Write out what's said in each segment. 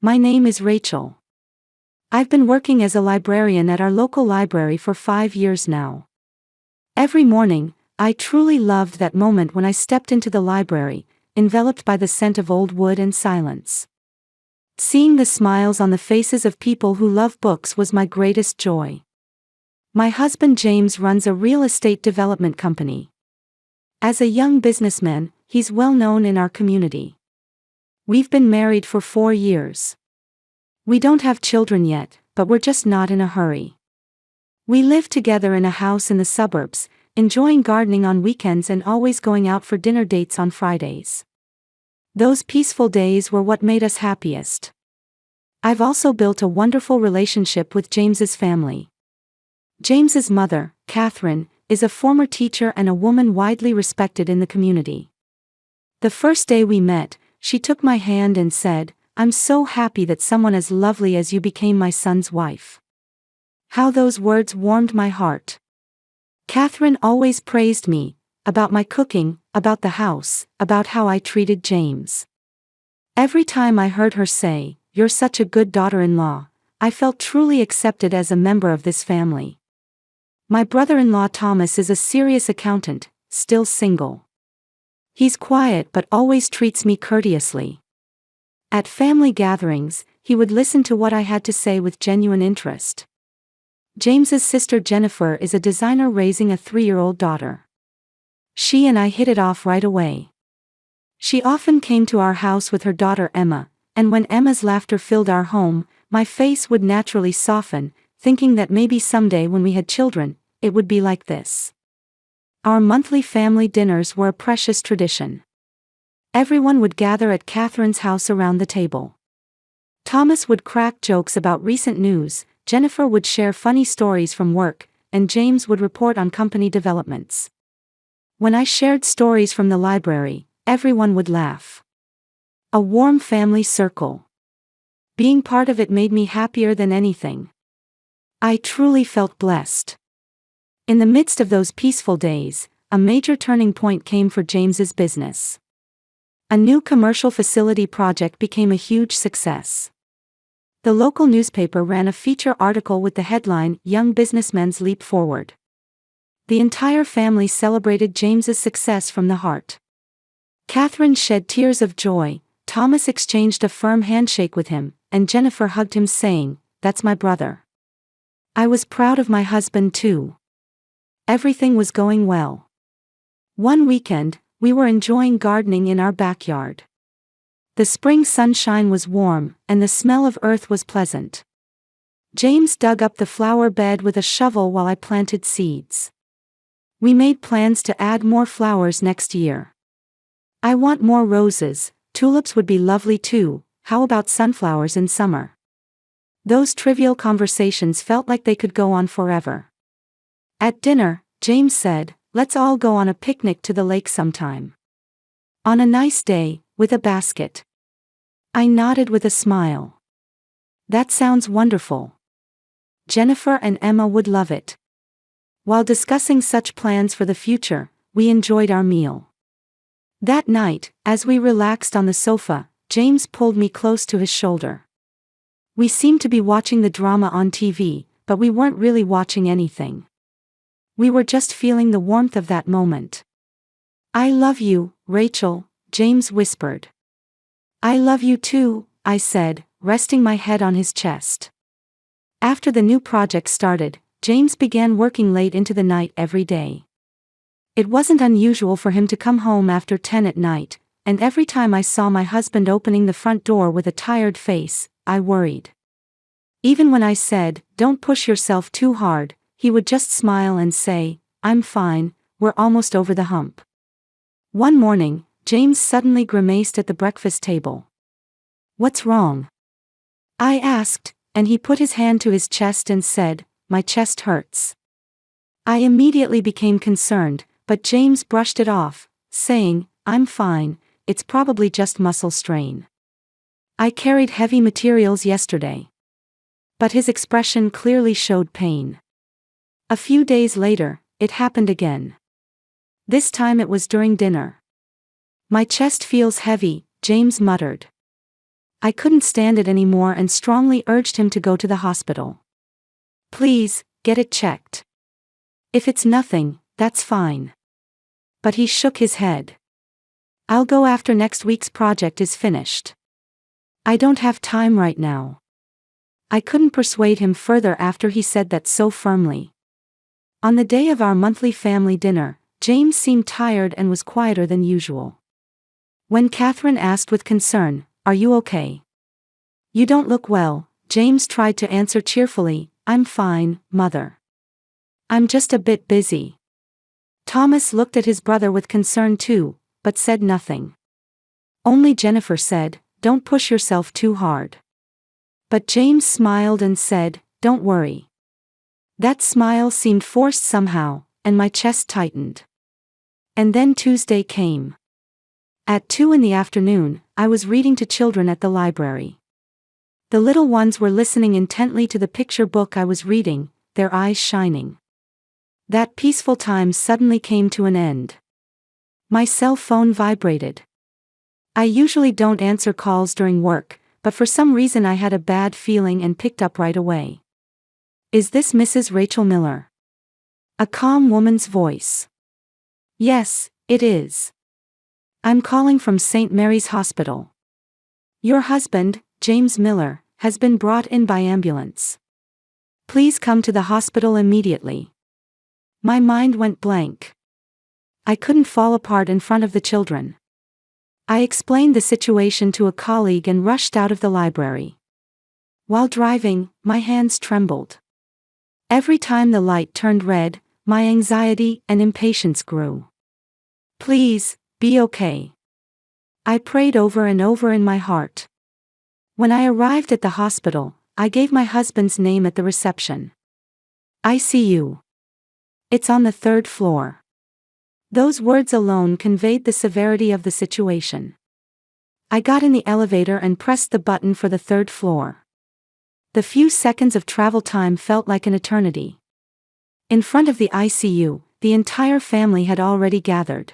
My name is Rachel. I've been working as a librarian at our local library for 5 years now. Every morning, I truly loved that moment when I stepped into the library, enveloped by the scent of old wood and silence. Seeing the smiles on the faces of people who love books was my greatest joy. My husband James runs a real estate development company. As a young businessman, he's well known in our community. We've been married for 4 years. We don't have children yet, but we're just not in a hurry. We live together in a house in the suburbs, enjoying gardening on weekends and always going out for dinner dates on Fridays. Those peaceful days were what made us happiest. I've also built a wonderful relationship with James's family. James's mother, Catherine, is a former teacher and a woman widely respected in the community. The first day we met, she took my hand and said, "I'm so happy that someone as lovely as you became my son's wife." How those words warmed my heart. Catherine always praised me, about my cooking, about the house, about how I treated James. Every time I heard her say, "You're such a good daughter-in-law," I felt truly accepted as a member of this family. My brother-in-law Thomas is a serious accountant, still single. He's quiet but always treats me courteously. At family gatherings, he would listen to what I had to say with genuine interest. James's sister Jennifer is a designer raising a 3-year-old daughter. She and I hit it off right away. She often came to our house with her daughter Emma, and when Emma's laughter filled our home, my face would naturally soften, thinking that maybe someday when we had children, it would be like this. Our monthly family dinners were a precious tradition. Everyone would gather at Catherine's house around the table. Thomas would crack jokes about recent news, Jennifer would share funny stories from work, and James would report on company developments. When I shared stories from the library, everyone would laugh. A warm family circle. Being part of it made me happier than anything. I truly felt blessed. In the midst of those peaceful days, a major turning point came for James's business. A new commercial facility project became a huge success. The local newspaper ran a feature article with the headline, "Young Businessmen's Leap Forward." The entire family celebrated James's success from the heart. Catherine shed tears of joy, Thomas exchanged a firm handshake with him, and Jennifer hugged him saying, "That's my brother." I was proud of my husband too. Everything was going well. One weekend, we were enjoying gardening in our backyard. The spring sunshine was warm, and the smell of earth was pleasant. James dug up the flower bed with a shovel while I planted seeds. We made plans to add more flowers next year. I want more roses, tulips would be lovely too, how about sunflowers in summer? Those trivial conversations felt like they could go on forever. At dinner, James said, "Let's all go on a picnic to the lake sometime. On a nice day, with a basket." I nodded with a smile. That sounds wonderful. Jennifer and Emma would love it. While discussing such plans for the future, we enjoyed our meal. That night, as we relaxed on the sofa, James pulled me close to his shoulder. We seemed to be watching the drama on TV, but we weren't really watching anything. We were just feeling the warmth of that moment. "I love you, Rachel," James whispered. "I love you too," I said, resting my head on his chest. After the new project started, James began working late into the night every day. It wasn't unusual for him to come home after 10 at night, and every time I saw my husband opening the front door with a tired face, I worried. Even when I said, "Don't push yourself too hard," he would just smile and say, "I'm fine, we're almost over the hump." One morning, James suddenly grimaced at the breakfast table. "What's wrong?" I asked, and he put his hand to his chest and said, "My chest hurts." I immediately became concerned, but James brushed it off, saying, "I'm fine, it's probably just muscle strain. I carried heavy materials yesterday." But his expression clearly showed pain. A few days later, it happened again. This time it was during dinner. "My chest feels heavy," James muttered. I couldn't stand it anymore and strongly urged him to go to the hospital. Please, get it checked. If it's nothing, that's fine. But he shook his head. I'll go after next week's project is finished. I don't have time right now. I couldn't persuade him further after he said that so firmly. On the day of our monthly family dinner, James seemed tired and was quieter than usual. When Catherine asked with concern, "Are you okay?" "You don't look well," James tried to answer cheerfully. "I'm fine, Mother. I'm just a bit busy." Thomas looked at his brother with concern too, but said nothing. Only Jennifer said, "Don't push yourself too hard." But James smiled and said, "Don't worry." That smile seemed forced somehow, and my chest tightened. And then Tuesday came. At 2 in the afternoon, I was reading to children at the library. The little ones were listening intently to the picture book I was reading, their eyes shining. That peaceful time suddenly came to an end. My cell phone vibrated. I usually don't answer calls during work, but for some reason I had a bad feeling and picked up right away. "Is this Mrs. Rachel Miller?" A calm woman's voice. "Yes, it is. I'm calling from St. Mary's Hospital. Your husband, James Miller, has been brought in by ambulance. Please come to the hospital immediately." My mind went blank. I couldn't fall apart in front of the children. I explained the situation to a colleague and rushed out of the library. While driving, my hands trembled. Every time the light turned red, my anxiety and impatience grew. "Please, be okay." I prayed over and over in my heart. When I arrived at the hospital, I gave my husband's name at the reception. "ICU. It's on the 3rd floor." Those words alone conveyed the severity of the situation. I got in the elevator and pressed the button for the 3rd floor. The few seconds of travel time felt like an eternity. In front of the ICU, the entire family had already gathered.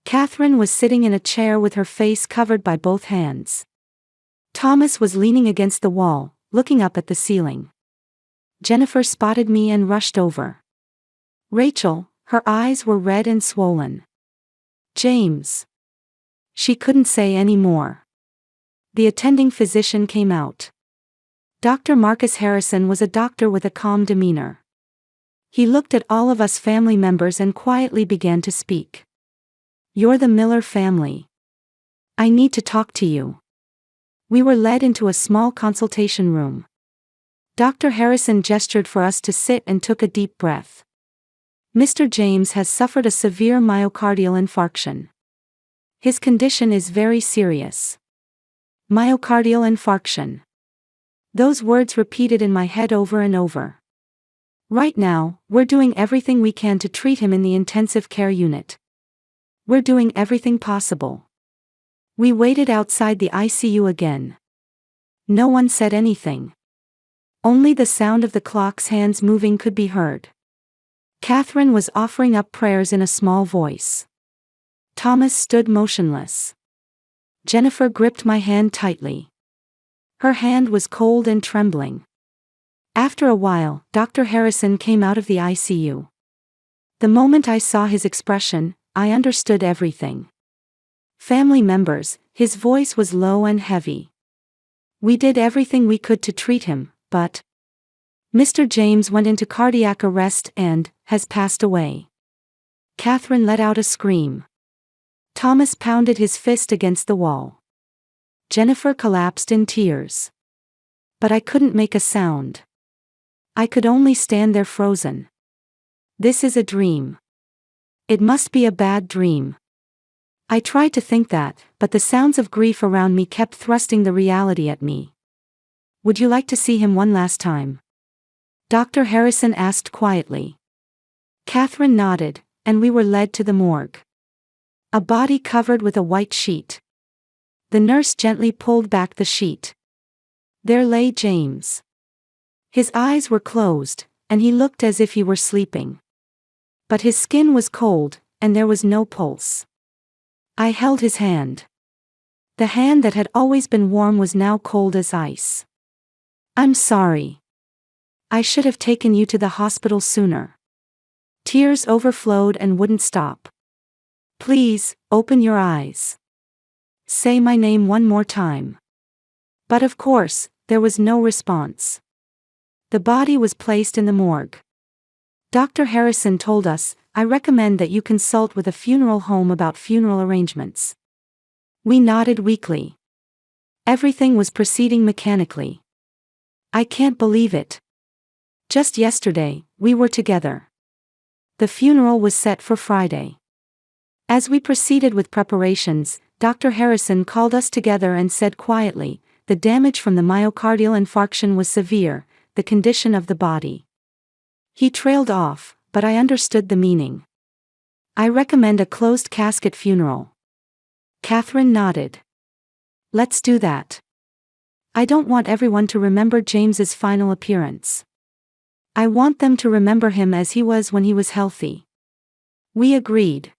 Catherine was sitting in a chair with her face covered by both hands. Thomas was leaning against the wall, looking up at the ceiling. Jennifer spotted me and rushed over. Rachel, her eyes were red and swollen. "James." She couldn't say any more. The attending physician came out. Dr. Marcus Harrison was a doctor with a calm demeanor. He looked at all of us family members and quietly began to speak. "You're the Miller family. I need to talk to you." We were led into a small consultation room. Dr. Harrison gestured for us to sit and took a deep breath. "Mr. James has suffered a severe myocardial infarction. His condition is very serious." Myocardial infarction. Those words repeated in my head over and over. Right now, we're doing everything we can to treat him in the intensive care unit. We're doing everything possible. We waited outside the ICU again. No one said anything. Only the sound of the clock's hands moving could be heard. Catherine was offering up prayers in a small voice. Thomas stood motionless. Jennifer gripped my hand tightly. Her hand was cold and trembling. After a while, Dr. Harrison came out of the ICU. The moment I saw his expression, I understood everything. "Family members," his voice was low and heavy. "We did everything we could to treat him, but Mr. James went into cardiac arrest and has passed away." Catherine let out a scream. Thomas pounded his fist against the wall. Jennifer collapsed in tears. But I couldn't make a sound. I could only stand there frozen. This is a dream. It must be a bad dream. I tried to think that, but the sounds of grief around me kept thrusting the reality at me. "Would you like to see him one last time?" Dr. Harrison asked quietly. Catherine nodded, and we were led to the morgue. A body covered with a white sheet. The nurse gently pulled back the sheet. There lay James. His eyes were closed, and he looked as if he were sleeping. But his skin was cold, and there was no pulse. I held his hand. The hand that had always been warm was now cold as ice. "I'm sorry. I should have taken you to the hospital sooner." Tears overflowed and wouldn't stop. "Please, open your eyes. Say my name one more time." But of course, there was no response. The body was placed in the morgue. Dr. Harrison told us, "I recommend that you consult with a funeral home about funeral arrangements." We nodded weakly. Everything was proceeding mechanically. I can't believe it. Just yesterday, we were together. The funeral was set for Friday. As we proceeded with preparations, Dr. Harrison called us together and said quietly, "The damage from the myocardial infarction was severe, the condition of the body." He trailed off, but I understood the meaning. "I recommend a closed casket funeral." Catherine nodded. "Let's do that. I don't want everyone to remember James's final appearance. I want them to remember him as he was when he was healthy." We agreed.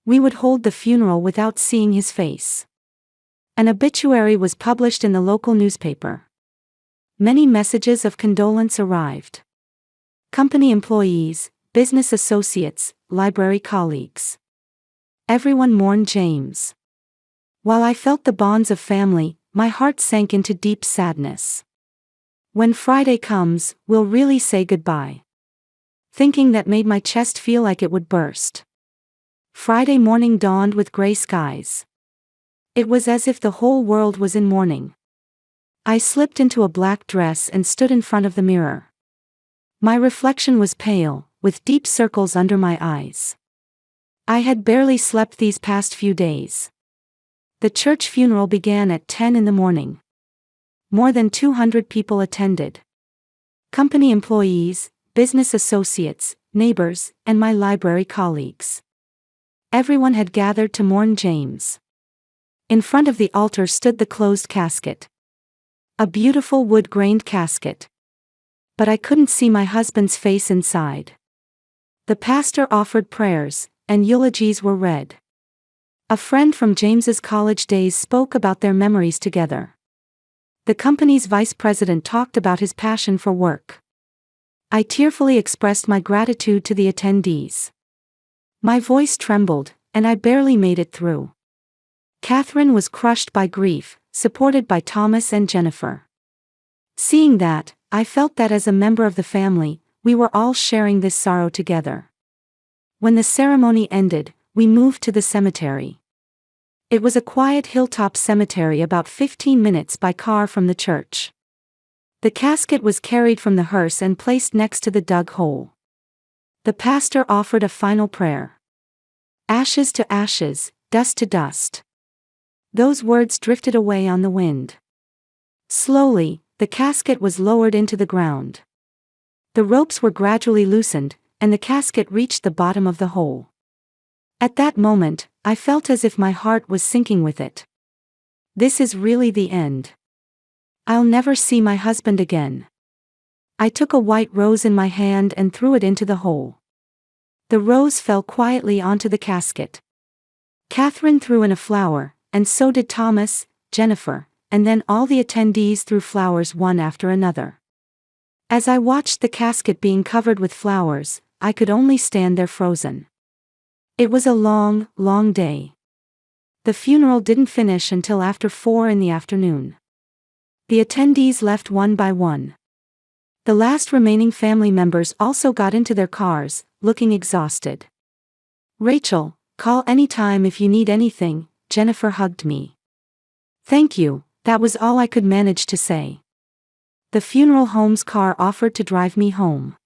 We would hold the funeral without seeing his face. An obituary was published in the local newspaper. Many messages of condolence arrived. Company employees, business associates, library colleagues. Everyone mourned James. While I felt the bonds of family, my heart sank into deep sadness. When Friday comes, we'll really say goodbye. Thinking that made my chest feel like it would burst. Friday morning dawned with gray skies. It was as if the whole world was in mourning. I slipped into a black dress and stood in front of the mirror. My reflection was pale, with deep circles under my eyes. I had barely slept these past few days. The church funeral began at 10 in the morning. More than 200 people attended. Company employees, business associates, neighbors, and my library colleagues. Everyone had gathered to mourn James. In front of the altar stood the closed casket. A beautiful wood-grained casket. But I couldn't see my husband's face inside. The pastor offered prayers, and eulogies were read. A friend from James's college days spoke about their memories together. The company's vice president talked about his passion for work. I tearfully expressed my gratitude to the attendees. My voice trembled, and I barely made it through. Catherine was crushed by grief, supported by Thomas and Jennifer. Seeing that, I felt that as a member of the family, we were all sharing this sorrow together. When the ceremony ended, we moved to the cemetery. It was a quiet hilltop cemetery about 15 minutes by car from the church. The casket was carried from the hearse and placed next to the dug hole. The pastor offered a final prayer. "Ashes to ashes, dust to dust." Those words drifted away on the wind. Slowly, the casket was lowered into the ground. The ropes were gradually loosened, and the casket reached the bottom of the hole. At that moment, I felt as if my heart was sinking with it. This is really the end. I'll never see my husband again. I took a white rose in my hand and threw it into the hole. The rose fell quietly onto the casket. Catherine threw in a flower, and so did Thomas, Jennifer, and then all the attendees threw flowers one after another. As I watched the casket being covered with flowers, I could only stand there frozen. It was a long, long day. The funeral didn't finish until after 4 in the afternoon. The attendees left one by one. The last remaining family members also got into their cars, looking exhausted. "Rachel, call anytime if you need anything," Jennifer hugged me. "Thank you," that was all I could manage to say. The funeral home's car offered to drive me home.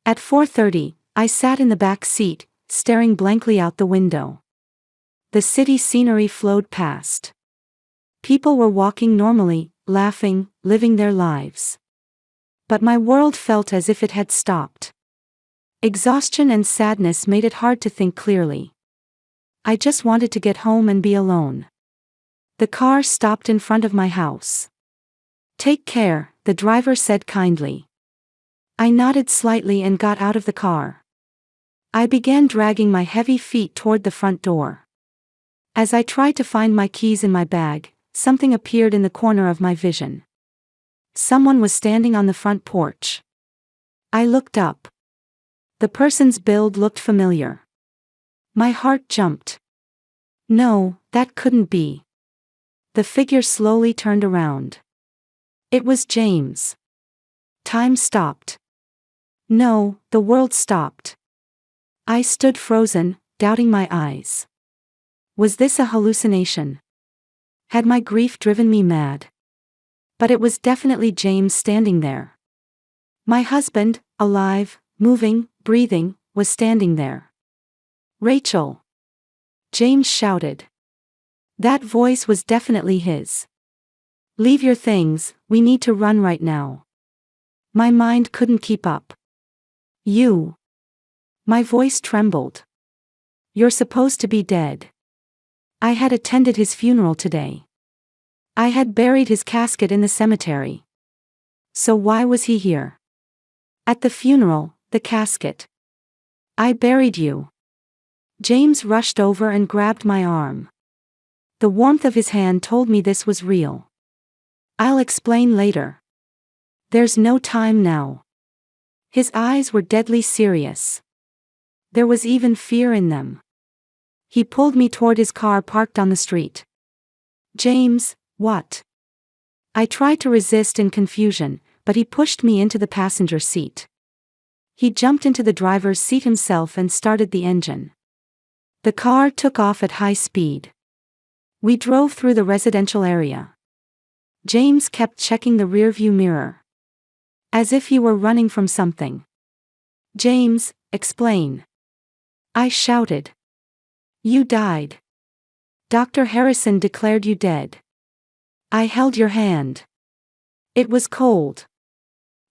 At 4:30, I sat in the back seat, staring blankly out the window. The city scenery flowed past. People were walking normally, laughing, living their lives. But my world felt as if it had stopped. Exhaustion and sadness made it hard to think clearly. I just wanted to get home and be alone. The car stopped in front of my house. "Take care," the driver said kindly. I nodded slightly and got out of the car. I began dragging my heavy feet toward the front door. As I tried to find my keys in my bag, something appeared in the corner of my vision. Someone was standing on the front porch. I looked up. The person's build looked familiar. My heart jumped. No, that couldn't be. The figure slowly turned around. It was James. Time stopped. No, the world stopped. I stood frozen, doubting my eyes. Was this a hallucination? Had my grief driven me mad? But it was definitely James standing there. My husband, alive, moving, breathing, was standing there. Rachel! James shouted. That voice was definitely his. Leave your things, we need to run right now. My mind couldn't keep up. You. My voice trembled. You're supposed to be dead. I had attended his funeral today. I had buried his casket in the cemetery. So why was he here? At the funeral, the casket. I buried you. James rushed over and grabbed my arm. The warmth of his hand told me this was real. I'll explain later. There's no time now. His eyes were deadly serious. There was even fear in them. He pulled me toward his car parked on the street. James, what? I tried to resist in confusion, but he pushed me into the passenger seat. He jumped into the driver's seat himself and started the engine. The car took off at high speed. We drove through the residential area. James kept checking the rearview mirror. As if he were running from something. James, explain. I shouted. You died. Dr. Harrison declared you dead. I held your hand. It was cold.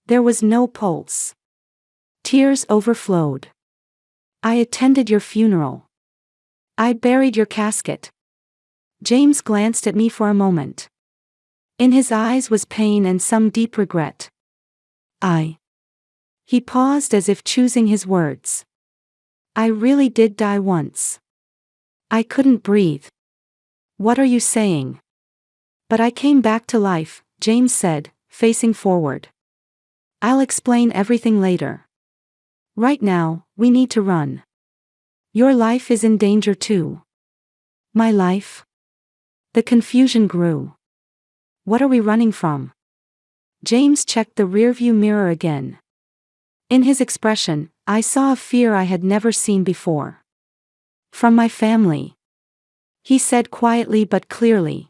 There was no pulse. Tears overflowed. I attended your funeral. I buried your casket. James glanced at me for a moment. In his eyes was pain and some deep regret. He paused as if choosing his words. I really did die once. I couldn't breathe. What are you saying? But I came back to life, James said, facing forward. I'll explain everything later. Right now, we need to run. Your life is in danger too. My life? The confusion grew. What are we running from? James checked the rearview mirror again. In his expression, I saw a fear I had never seen before. From my family. He said quietly but clearly.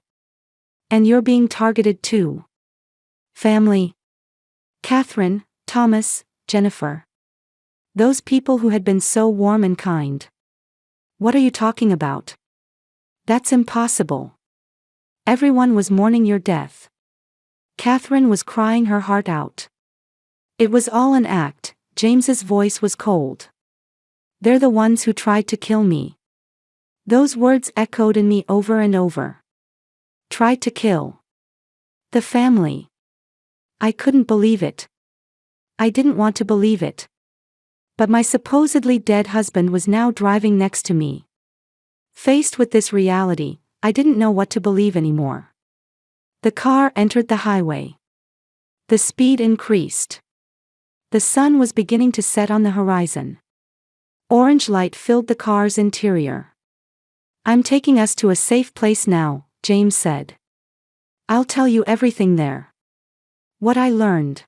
And you're being targeted too. Family. Catherine, Thomas, Jennifer. Those people who had been so warm and kind. What are you talking about? That's impossible. Everyone was mourning your death. Catherine was crying her heart out. It was all an act. James's voice was cold. They're the ones who tried to kill me. Those words echoed in me over and over. Tried to kill. The family. I couldn't believe it. I didn't want to believe it. But my supposedly dead husband was now driving next to me. Faced with this reality, I didn't know what to believe anymore. The car entered the highway. The speed increased. The sun was beginning to set on the horizon. Orange light filled the car's interior. I'm taking us to a safe place now, James said. I'll tell you everything there. What I learned.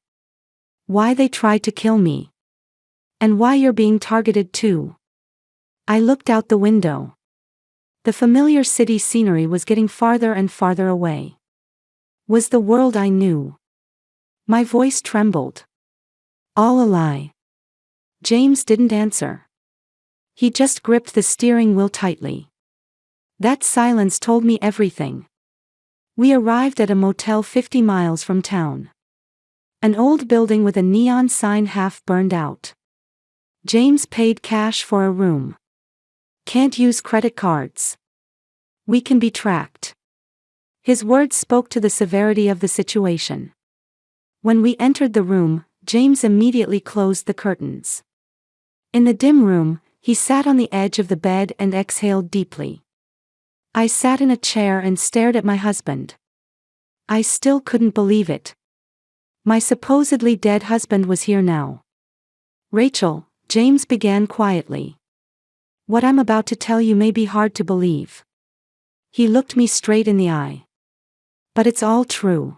Why they tried to kill me. And why you're being targeted too. I looked out the window. The familiar city scenery was getting farther and farther away. Was the world I knew. My voice trembled. All a lie. James didn't answer. He just gripped the steering wheel tightly. That silence told me everything. We arrived at a motel 50 miles from town. An old building with a neon sign half burned out. James paid cash for a room. Can't use credit cards. We can be tracked. His words spoke to the severity of the situation. When we entered the room, James immediately closed the curtains. In the dim room, he sat on the edge of the bed and exhaled deeply. I sat in a chair and stared at my husband. I still couldn't believe it. My supposedly dead husband was here now. Rachel, James began quietly. What I'm about to tell you may be hard to believe. He looked me straight in the eye. But it's all true.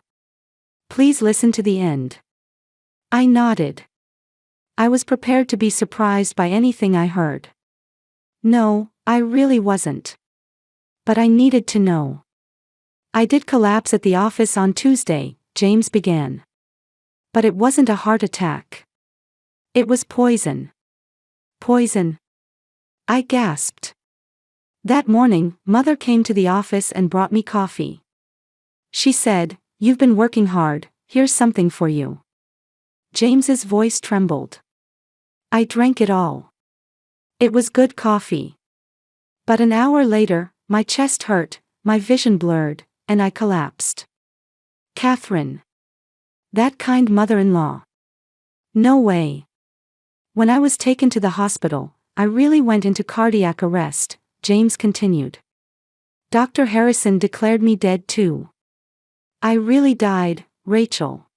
Please listen to the end. I nodded. I was prepared to be surprised by anything I heard. No, I really wasn't. But I needed to know. I did collapse at the office on Tuesday, James began. But it wasn't a heart attack. It was poison. Poison? I gasped. That morning, Mother came to the office and brought me coffee. She said, "You've been working hard, here's something for you." James's voice trembled. I drank it all. It was good coffee. But an hour later, my chest hurt, my vision blurred, and I collapsed. Catherine. That kind mother-in-law. No way. When I was taken to the hospital, I really went into cardiac arrest, James continued. Dr. Harrison declared me dead too. I really died, Rachel.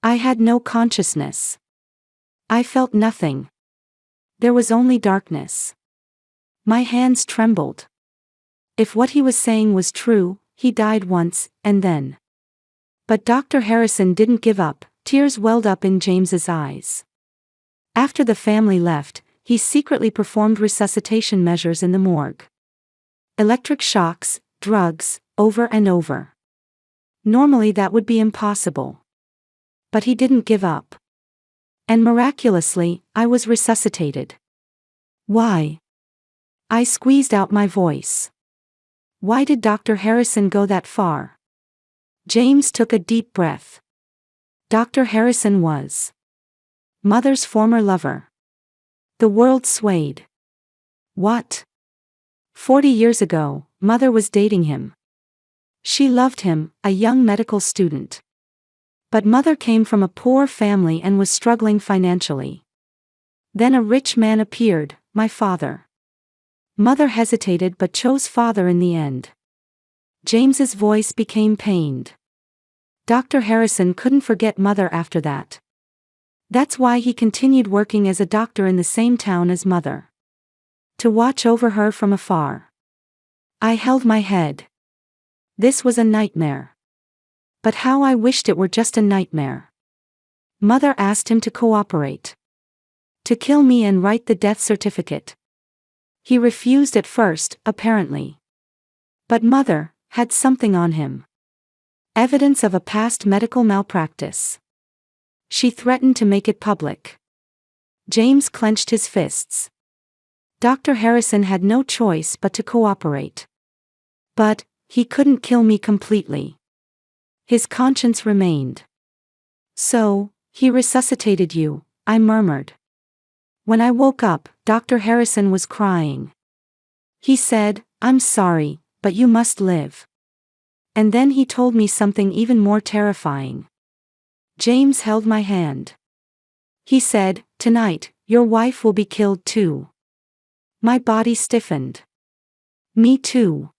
I had no consciousness. I felt nothing. There was only darkness. My hands trembled. If what he was saying was true, he died once, and then. But Dr. Harrison didn't give up, tears welled up in James's eyes. After the family left, he secretly performed resuscitation measures in the morgue. Electric shocks, drugs, over and over. Normally that would be impossible. But he didn't give up. And miraculously, I was resuscitated. Why? I squeezed out my voice. Why did Dr. Harrison go that far? James took a deep breath. Dr. Harrison was Mother's former lover. The world swayed. What? 40 years ago, Mother was dating him. She loved him, a young medical student. But Mother came from a poor family and was struggling financially. Then a rich man appeared, my father. Mother hesitated but chose father in the end. James's voice became pained. Dr. Harrison couldn't forget Mother after that. That's why he continued working as a doctor in the same town as Mother. To watch over her from afar. I held my head. This was a nightmare. But how I wished it were just a nightmare. Mother asked him to cooperate. To kill me and write the death certificate. He refused at first, apparently. But Mother had something on him. Evidence of a past medical malpractice. She threatened to make it public. James clenched his fists. Dr. Harrison had no choice but to cooperate. But he couldn't kill me completely. His conscience remained. So, he resuscitated you, I murmured. When I woke up, Dr. Harrison was crying. He said, "I'm sorry, but you must live." And then he told me something even more terrifying. James held my hand. He said, "Tonight, your wife will be killed too." My body stiffened. Me too.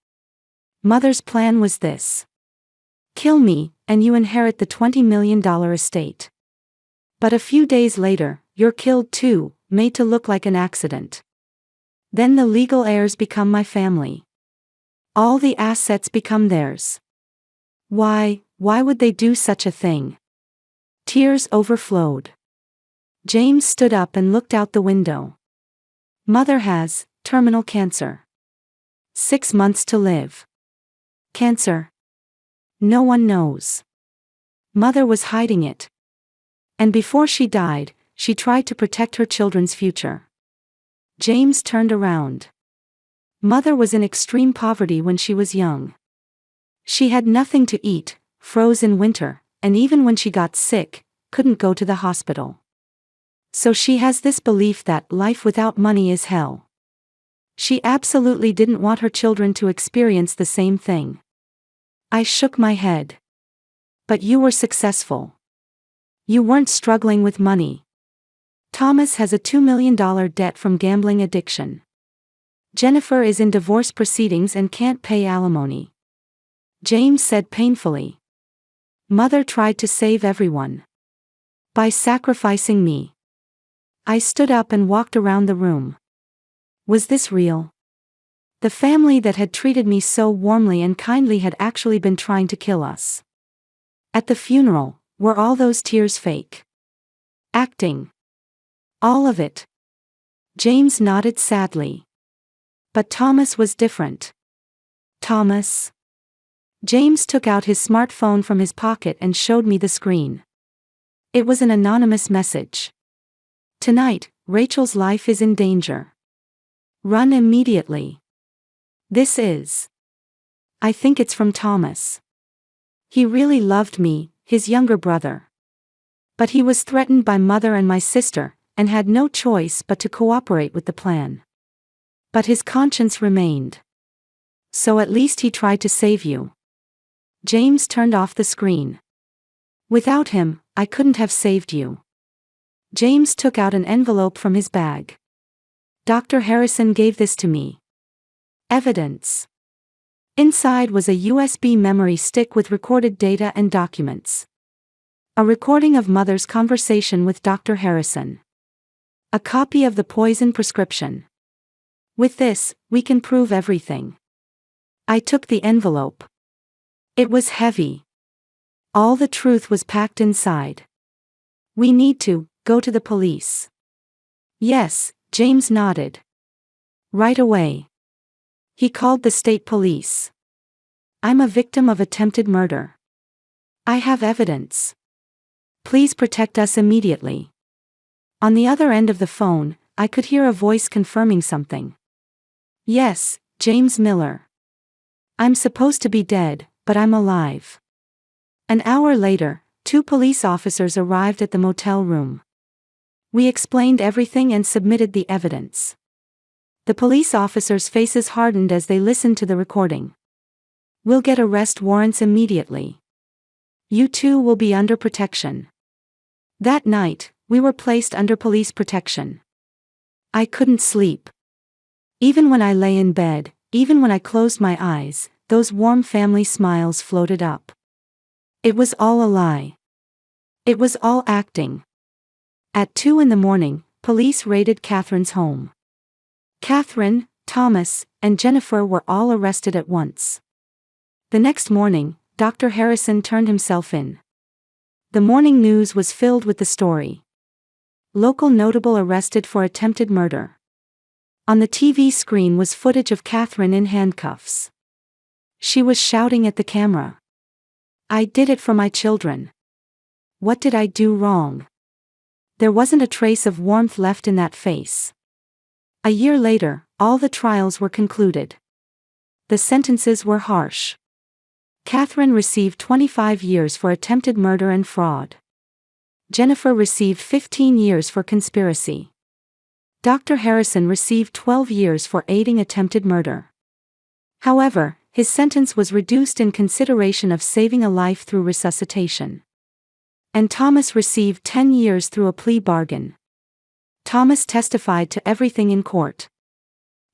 Mother's plan was this. Kill me, and you inherit the $20 million estate. But a few days later, you're killed too, made to look like an accident. Then the legal heirs become my family. All the assets become theirs. Why would they do such a thing? Tears overflowed. James stood up and looked out the window. Mother has terminal cancer. 6 months to live. Cancer? No one knows. Mother was hiding it. And before she died, she tried to protect her children's future. James turned around. Mother was in extreme poverty when she was young. She had nothing to eat, froze in winter, and even when she got sick, couldn't go to the hospital. So she has this belief that life without money is hell. She absolutely didn't want her children to experience the same thing. I shook my head. But you were successful. You weren't struggling with money. Thomas has a $2 million debt from gambling addiction. Jennifer is in divorce proceedings and can't pay alimony. James said painfully. Mother tried to save everyone. By sacrificing me. I stood up and walked around the room. Was this real? The family that had treated me so warmly and kindly had actually been trying to kill us. At the funeral, were all those tears fake? Acting. All of it. James nodded sadly. But Thomas was different. Thomas? James took out his smartphone from his pocket and showed me the screen. It was an anonymous message. Tonight, Rachel's life is in danger. Run immediately. This is. I think it's from Thomas. He really loved me, his younger brother. But he was threatened by Mother and my sister, and had no choice but to cooperate with the plan. But his conscience remained. So at least he tried to save you. James turned off the screen. Without him, I couldn't have saved you. James took out an envelope from his bag. Dr. Harrison gave this to me. Evidence. Inside was a USB memory stick with recorded data and documents. A recording of Mother's conversation with Dr. Harrison. A copy of the poison prescription. With this, we can prove everything. I took the envelope. It was heavy. All the truth was packed inside. We need to go to the police. Yes, James nodded. Right away. He called the state police. I'm a victim of attempted murder. I have evidence. Please protect us immediately. On the other end of the phone, I could hear a voice confirming something. Yes, James Miller. I'm supposed to be dead, but I'm alive. An hour later, 2 police officers arrived at the motel room. We explained everything and submitted the evidence. The police officers' faces hardened as they listened to the recording. We'll get arrest warrants immediately. You two will be under protection. That night, we were placed under police protection. I couldn't sleep. Even when I lay in bed, even when I closed my eyes, those warm family smiles floated up. It was all a lie. It was all acting. At 2 a.m, police raided Catherine's home. Catherine, Thomas, and Jennifer were all arrested at once. The next morning, Dr. Harrison turned himself in. The morning news was filled with the story. Local notable arrested for attempted murder. On the TV screen was footage of Catherine in handcuffs. She was shouting at the camera. I did it for my children. What did I do wrong? There wasn't a trace of warmth left in that face. A year later, all the trials were concluded. The sentences were harsh. Catherine received 25 years for attempted murder and fraud. Jennifer received 15 years for conspiracy. Dr. Harrison received 12 years for aiding attempted murder. However, his sentence was reduced in consideration of saving a life through resuscitation. And Thomas received 10 years through a plea bargain. Thomas testified to everything in court.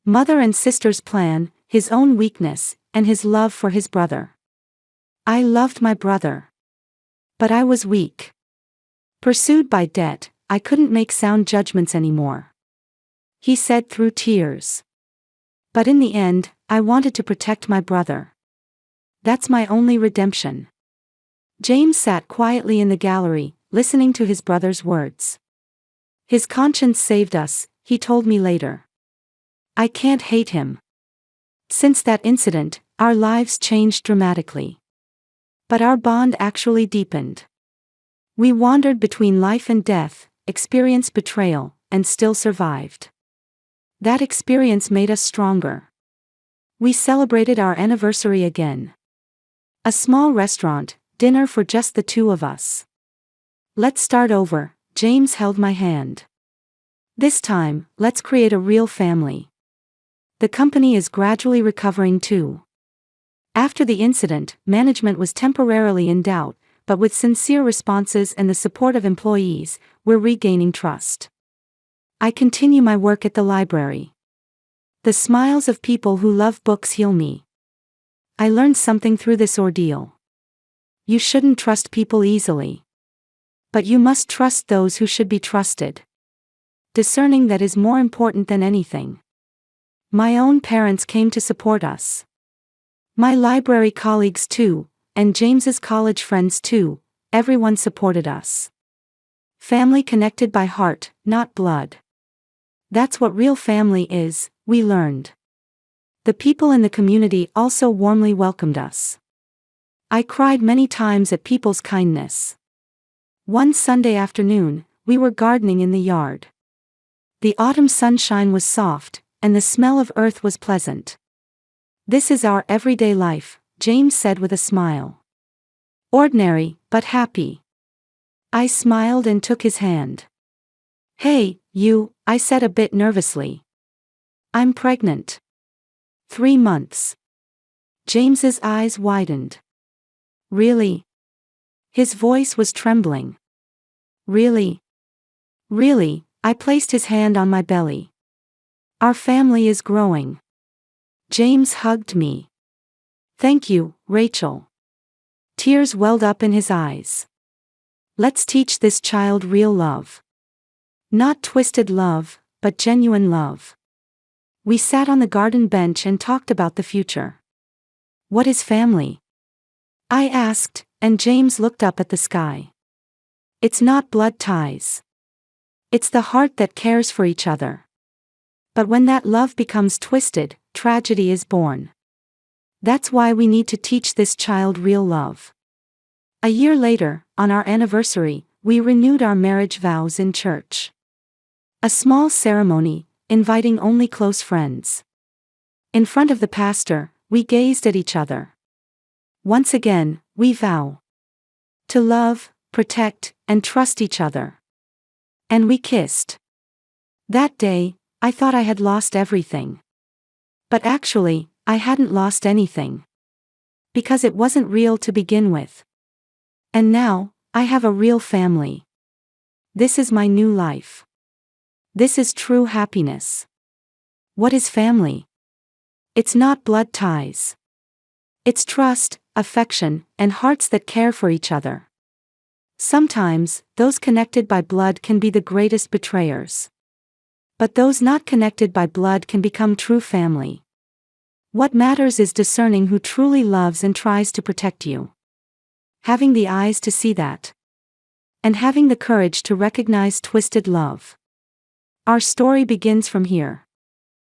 Mother and sister's plan, his own weakness, and his love for his brother. I loved my brother. But I was weak. Pursued by debt, I couldn't make sound judgments anymore. He said through tears. But in the end, I wanted to protect my brother. That's my only redemption. James sat quietly in the gallery, listening to his brother's words. His conscience saved us, he told me later. I can't hate him. Since that incident, our lives changed dramatically. But our bond actually deepened. We wandered between life and death, experienced betrayal, and still survived. That experience made us stronger. We celebrated our anniversary again. A small restaurant, dinner for just the two of us. Let's start over, James held my hand. This time, let's create a real family. The company is gradually recovering too. After the incident, management was temporarily in doubt, but with sincere responses and the support of employees, we're regaining trust. I continue my work at the library. The smiles of people who love books heal me. I learned something through this ordeal. You shouldn't trust people easily. But you must trust those who should be trusted. Discerning that is more important than anything. My own parents came to support us. My library colleagues too, and James's college friends too, everyone supported us. Family connected by heart, not blood. That's what real family is, we learned. The people in the community also warmly welcomed us. I cried many times at people's kindness. One Sunday afternoon, we were gardening in the yard. The autumn sunshine was soft, and the smell of earth was pleasant. This is our everyday life, James said with a smile. Ordinary, but happy. I smiled and took his hand. Hey, you, I said a bit nervously. I'm pregnant. 3 months. James's eyes widened. Really? His voice was trembling. Really? Really, I placed his hand on my belly. Our family is growing. James hugged me. Thank you, Rachel. Tears welled up in his eyes. Let's teach this child real love. Not twisted love, but genuine love. We sat on the garden bench and talked about the future. What is family? I asked, and James looked up at the sky. It's not blood ties. It's the heart that cares for each other. But when that love becomes twisted, tragedy is born. That's why we need to teach this child real love. A year later, on our anniversary, we renewed our marriage vows in church. A small ceremony, inviting only close friends. In front of the pastor, we gazed at each other. Once again, we vow to love, protect, and trust each other. And we kissed. That day, I thought I had lost everything. But actually, I hadn't lost anything. Because it wasn't real to begin with. And now, I have a real family. This is my new life. This is true happiness. What is family? It's not blood ties. It's trust, affection, and hearts that care for each other. Sometimes, those connected by blood can be the greatest betrayers. But those not connected by blood can become true family. What matters is discerning who truly loves and tries to protect you. Having the eyes to see that. And having the courage to recognize twisted love. Our story begins from here.